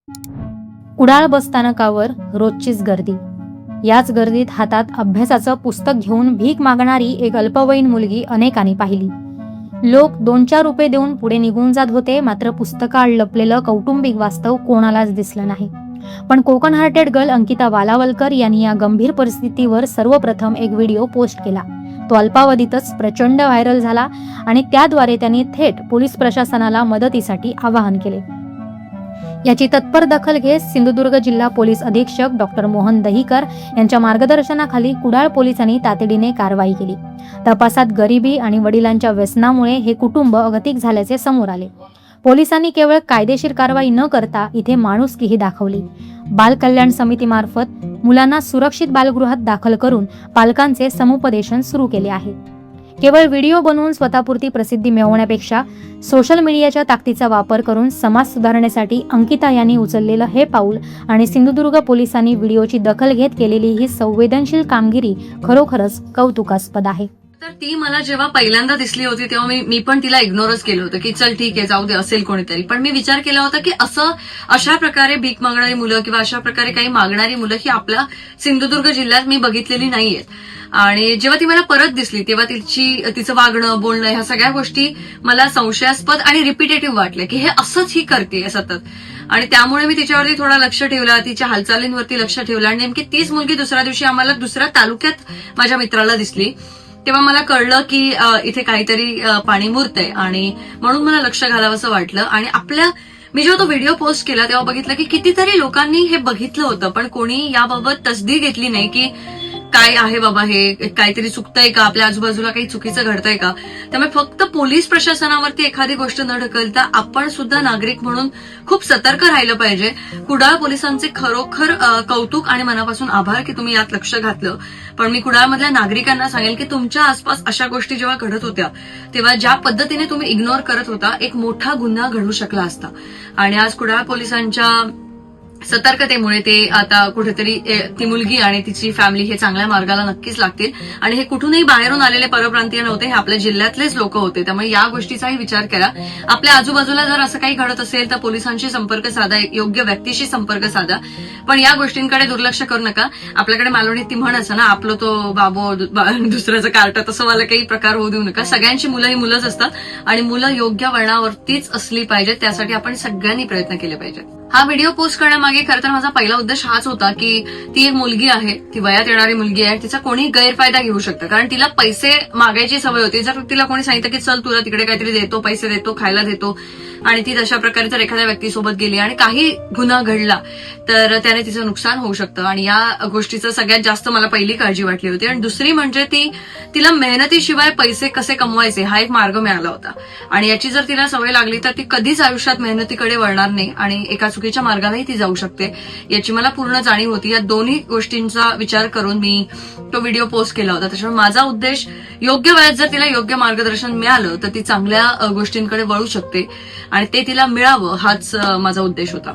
कुडाळ बसस्थानकावर रोजचीच गर्दी. याच गर्दीत हातात अभ्यासाचं पुस्तक घेऊन भीक मागणारी एक अल्पवयीन मुलगी अनेकांनी पाहिली. लोक 2-4 रुपये देऊन पुढे निघून जात होते, मात्र पुस्तकाआड लपलेलं कौटुंबिक वास्तव कोणालाच दिसलं नाही. पण कोकण हार्टेड गर्ल अंकिता वालावलकर यांनी या गंभीर परिस्थितीवर सर्वप्रथम एक व्हिडिओ पोस्ट केला. तो अल्पावधीतच प्रचंड व्हायरल झाला आणि त्याद्वारे त्यांनी थेट पोलीस प्रशासनाला मदतीसाठी आवाहन केले. याची तत्पर दखल घेत सिंधुदुर्ग जिल्हा पोलीस अधीक्षक डॉक्टर मोहन दहिकर यांच्या मार्गदर्शनाखाली कुडाळ पोलिसांनी तातडीने कारवाई केली. तपासात गरिबी आणि वडिलांच्या व्यसनामुळे हे कुटुंब अगतिक झाल्याचे समोर आले. पोलिसांनी केवळ कायदेशीर कारवाई न करता इथे माणुसकीही दाखवली. बाल कल्याण समितीमार्फत मुलांना सुरक्षित बालगृहात दाखल करून पालकांचे समुपदेशन सुरू केले आहे. केवळ व्हिडिओ बनवून स्वतःपुरती प्रसिद्धी मिळवण्यापेक्षा सोशल मीडियाच्या ताकदीचा वापर करून समाज सुधारण्यासाठी अंकिता यांनी उचललेलं हे पाऊल आणि सिंधुदुर्ग पोलिसांनी व्हिडिओची दखल घेत केलेली ही संवेदनशील कामगिरी खरोखरच कौतुकास्पद आहे. तर ती मला जेव्हा पहिल्यांदा दिसली होती तेव्हा मी पण तिला इग्नोरच केलं होतं की चल ठीक आहे जाऊ दे असेल कोणीतरी. पण मी विचार केला होता की अशा प्रकारे भीक मागणारी मुलं किंवा अशा प्रकारे काही मागणारी मुलं ही आपल्या सिंधुदुर्ग जिल्ह्यात मी बघितलेली नाहीयेत. आणि जेव्हा ती मला परत दिसली तेव्हा तिचं वागणं बोलणं ह्या सगळ्या गोष्टी मला संशयास्पद आणि रिपिटेटिव्ह वाटल्या की हे असंच ही करते सतत. आणि त्यामुळे मी तिच्यावरती थोडं लक्ष ठेवलं, तिच्या हालचालींवरती लक्ष ठेवलं आणि नेमकी तीच मुलगी दुसऱ्या दिवशी आम्हाला दुसऱ्या तालुक्यात माझ्या मित्राला दिसली. तेव्हा मला कळलं की इथे काहीतरी पाणी मुरतंय आणि म्हणून मला लक्ष घालावंसं वाटलं. आणि मी जेव्हा तो व्हिडिओ पोस्ट केला तेव्हा बघितलं की कितीतरी लोकांनी हे बघितलं होतं पण कोणी याबाबत तसदी घेतली नाही की काय आहे बाबा हे काहीतरी चुकतंय का, आपल्या आजूबाजूला काही चुकीचं घडतंय का. त्यामुळे फक्त पोलीस प्रशासनावरती एखादी गोष्ट न ढकलता आपण सुद्धा नागरिक म्हणून खूप सतर्क राहिलं पाहिजे. कुडाळ पोलिसांचे खरोखर कौतुक आणि मनापासून आभार की तुम्ही यात लक्ष घातलं. पण मी कुडाळमधल्या नागरिकांना सांगेल की तुमच्या आसपास अशा गोष्टी जेव्हा घडत होत्या तेव्हा ज्या पद्धतीने तुम्ही इग्नोर करत होता एक मोठा गुन्हा घडू शकला असता. आणि आज कुडाळ पोलिसांच्या सतर्कतेमुळे ते आता कुठेतरी ती मुलगी आणि तिची फॅमिली हे चांगल्या मार्गाला नक्कीच लागतील. आणि हे कुठूनही बाहेरून आलेले परप्रांतीय नव्हते, हे आपल्या जिल्ह्यातलेच लोक होते. त्यामुळे या गोष्टीचाही विचार करा. आपल्या आजूबाजूला जर असं काही घडत असेल तर पोलिसांशी संपर्क साधा, योग्य व्यक्तीशी संपर्क साधा. पण या गोष्टींकडे दुर्लक्ष करू नका. आपल्याकडे मालवणीत ती म्हण असं ना, आपलं तो बाबो दुसऱ्याचं कार्ट, तसं मला काही प्रकार होऊ देऊ नका. सगळ्यांची मुलं ही मुलंच असतात आणि मुलं योग्य वळणावरतीच असली पाहिजेत. त्यासाठी आपण सगळ्यांनी प्रयत्न केले पाहिजेत. हा व्हिडिओ पोस्ट करण्यामागे खरं तर माझा पहिला उद्देश हाच होता की ती एक मुलगी आहे, ती वयात येणारी मुलगी आहे, तिचा कोणी गैरफायदा घेऊ शकतं. कारण तिला पैसे मागायची सवय होती. जर तिला कोणी सांगितलं की चल तुला तिकडे काहीतरी देतो, पैसे देतो, खायला देतो आणि ती तशा प्रकारे जर एखाद्या व्यक्तीसोबत गेली आणि काही गुन्हा घडला तर त्याने तिचं नुकसान होऊ शकतं. आणि या गोष्टीचं सगळ्यात जास्त मला पहिली काळजी वाटली होती. आणि दुसरी म्हणजे तिला मेहनतीशिवाय पैसे कसे कमवायचे हा एक मार्ग मिळाला होता. आणि याची जर तिला सवय लागली तर ती कधीच आयुष्यात मेहनतीकडे वळणार नाही आणि एका चुकीच्या मार्गालाही ती जाऊ शकते. याची मला पूर्ण जाणीव होती. या दोन्ही गोष्टींचा विचार करून मी तो व्हिडिओ पोस्ट केला होता. त्याच्यामुळे माझा उद्देश योग्य वयात जर तिला योग्य मार्गदर्शन मिळालं तर ती चांगल्या गोष्टींकडे वळू शकते आणि ते तिला मिळावं हाच माझा उद्देश होता.